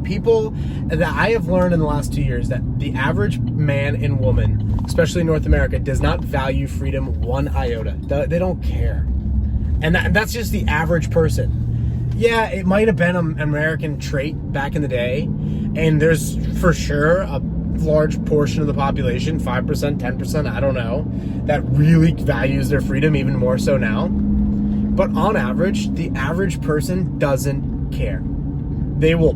people that I have learned in the last 2 years that the average man and woman, especially in North America, does not value freedom one iota. They don't care. And that's just the average person. Yeah, it might have been an American trait back in the day, and there's for sure a large portion of the population, 5%, 10%, I don't know, that really values their freedom even more so now. But on average, the average person doesn't care. They will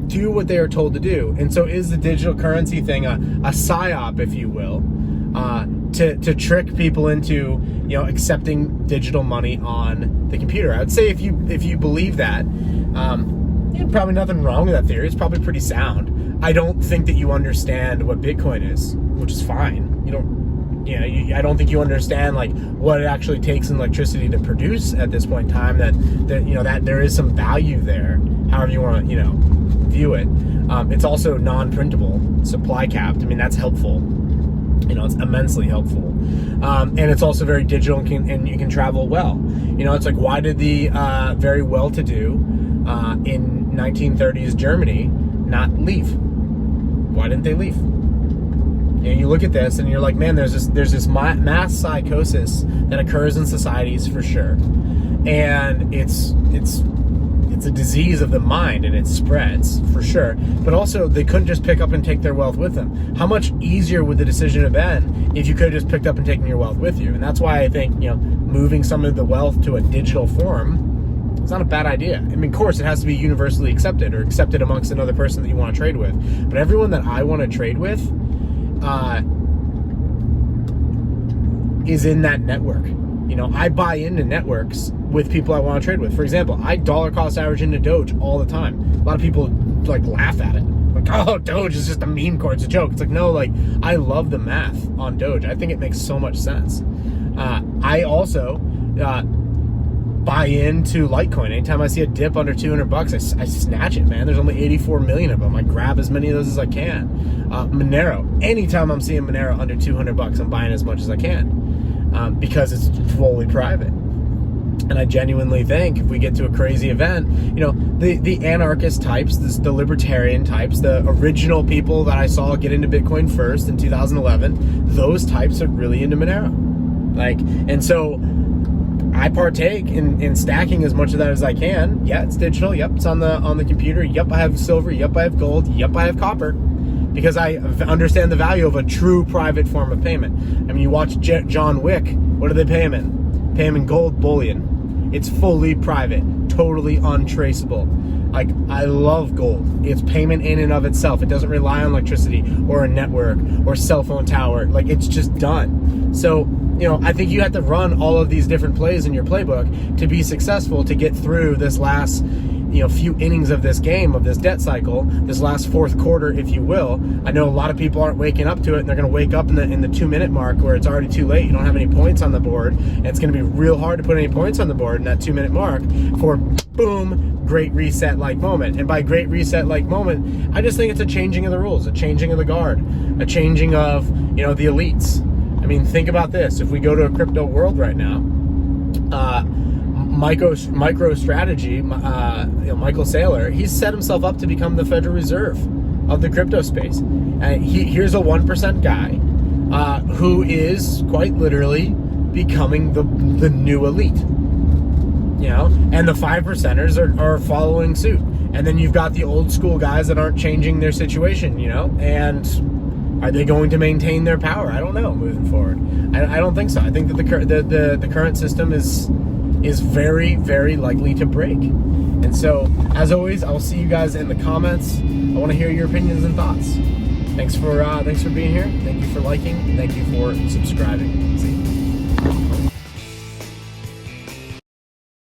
do what they are told to do. And so is the digital currency thing a psyop, if you will, to trick people into, you know, accepting digital money on the computer? I would say if you believe that, probably nothing wrong with that theory. It's probably pretty sound. I don't think that you understand what Bitcoin is, which is fine. I don't think you understand like what it actually takes in electricity to produce at this point in time. That there is some value there, however you want to view it. It's also non-printable, supply capped. I mean, that's helpful. It's immensely helpful, and it's also very digital and you can travel well. It's like, why did the very well-to-do in 1930s Germany not leave? Why didn't they leave? You look at this and you're like, man, there's this mass psychosis that occurs in societies for sure, and it's a disease of the mind, and it spreads for sure. But also, they couldn't just pick up and take their wealth with them. How much easier would the decision have been if you could have just picked up and taken your wealth with you? And that's why I think moving some of the wealth to a digital form, it's not a bad idea. I mean, of course, it has to be universally accepted or accepted amongst another person that you want to trade with. But everyone that I want to trade with is in that network. I buy into networks with people I want to trade with. For example, I dollar cost average into Doge all the time. A lot of people laugh at it. Like, oh, Doge is just a meme coin, it's a joke. It's like, no, I love the math on Doge. I think it makes so much sense. I also buy into Litecoin. Anytime I see a dip under $200, I snatch it, man. There's only 84 million of them. I grab as many of those as I can. Monero. Anytime I'm seeing Monero under $200, I'm buying as much as I can, because it's fully private. And I genuinely think if we get to a crazy event, the anarchist types, the libertarian types, the original people that I saw get into Bitcoin first in 2011, those types are really into Monero. And so I partake in stacking as much of that as I can. Yeah, it's digital. Yep, it's on the computer. Yep, I have silver. Yep, I have gold. Yep, I have copper. Because I understand the value of a true private form of payment. I mean, you watch John Wick. What do they pay him in? Pay him in gold bullion. It's fully private, totally untraceable. I love gold. It's payment in and of itself. It doesn't rely on electricity or a network or cell phone tower. It's just done. So, I think you have to run all of these different plays in your playbook to be successful, to get through this last few innings of this game, of this debt cycle, this last fourth quarter, if you will. I know a lot of people aren't waking up to it, and they're going to wake up in the 2-minute mark where it's already too late. You don't have any points on the board, and it's going to be real hard to put any points on the board in that 2-minute mark for boom, great reset like moment. And by great reset like moment, I just think it's a changing of the rules, a changing of the guard, a changing of the elites. I mean, think about this. If we go to a crypto world right now, MicroStrategy, Michael Saylor, he's set himself up to become the Federal Reserve of the crypto space. Here's a 1% guy who is quite literally becoming the new elite. And the 5%ers are following suit. And then you've got the old school guys that aren't changing their situation, and are they going to maintain their power? I don't know moving forward. I don't think so. I think that the current system is very, very likely to break. And so, as always, I'll see you guys in the comments. I want to hear your opinions and thoughts. Thanks for being here. Thank you for liking. Thank you for subscribing. See you.